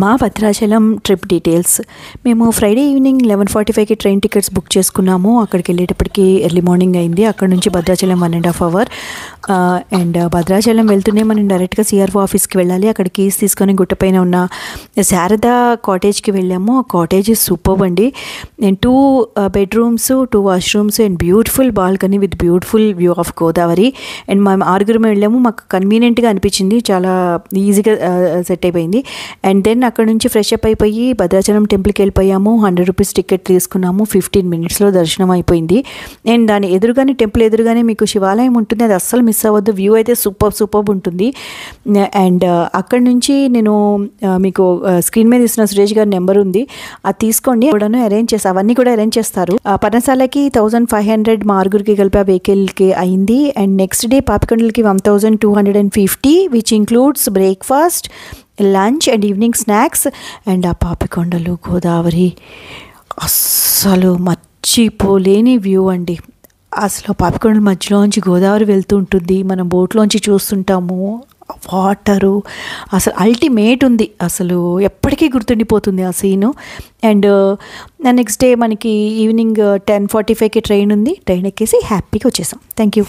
మా Bhadrachalam trip details. మేము Friday evening 11:45కి ట్రైన్ టికెట్స్ బుక్ చేసుకున్నాము. అక్కడికి వెళ్ళేటప్పటికి ఎర్లీ మార్నింగ్ అయింది. అక్కడ నుంచి భద్రాచలం 1.5 అవర్. అండ్ భద్రాచలం వెళ్తూనే మనం డైరెక్ట్గా సిఆర్ఓ ఆఫీస్కి వెళ్ళాలి. అక్కడ కీస్ తీసుకొని గుట్టపైన ఉన్న శారదా కాటేజ్కి వెళ్ళాము. ఆ కాటేజ్ సూపర్బ్ అండి. 2 bedrooms, 2 washrooms and beautiful balcony with beautiful view of Godavari. And మేము 6 వెళ్ళాము. మాకు కన్వీనియంట్గా అనిపించింది, చాలా ఈజీగా సెట్ అయిపోయింది. అండ్ దెన్ అక్కడ నుంచి ఫ్రెష్ అప్ అయిపోయి భద్రాచలం టెంపుల్కి వెళ్ళిపోయాము. 100 రూపీస్ టికెట్ తీసుకున్నాము. 15 మినిట్స్లో దర్శనం అయిపోయింది. అండ్ దాని ఎదురుగానే, టెంపుల్ ఎదురుగానే మీకు శివాలయం ఉంటుంది. అది అస్సలు మిస్ అవ్వద్దు. వ్యూ అయితే సూపర్ ఉంటుంది. అండ్ అక్కడ నుంచి నేను మీకు స్క్రీన్ మీద ఇస్తున్న సురేష్ గారి నెంబర్ ఉంది, అది తీసుకోండి. కూడాను అరేంజ్ చేసి అవన్నీ కూడా అరేంజ్ చేస్తారు. పర్ణశాలకి 1500 మా ఆరుగురికి కలిపి ఆ వెహికల్కి అయింది. అండ్ నెక్స్ట్ డే పాపికొండలకి 1250, which includes breakfast, lunch and evening snacks. And ఆ పాపికొండలు, గోదావరి అస్సలు మర్చిపోలేని వ్యూ అండి. అసలు పాపికొండల మధ్యలోంచి గోదావరి వెళ్తూ ఉంటుంది, మనం బోట్లోంచి చూస్తుంటాము. వాటరు అసలు అల్టిమేట్ ఉంది, అసలు ఎప్పటికీ గుర్తుండిపోతుంది ఆ సీను. అండ్ నెక్స్ట్ డే మనకి ఈవినింగ్ 10:45కి ట్రైన్ ఉంది. ట్రైన్ ఎక్కేసి హ్యాపీగా వచ్చేసాం. Thank you.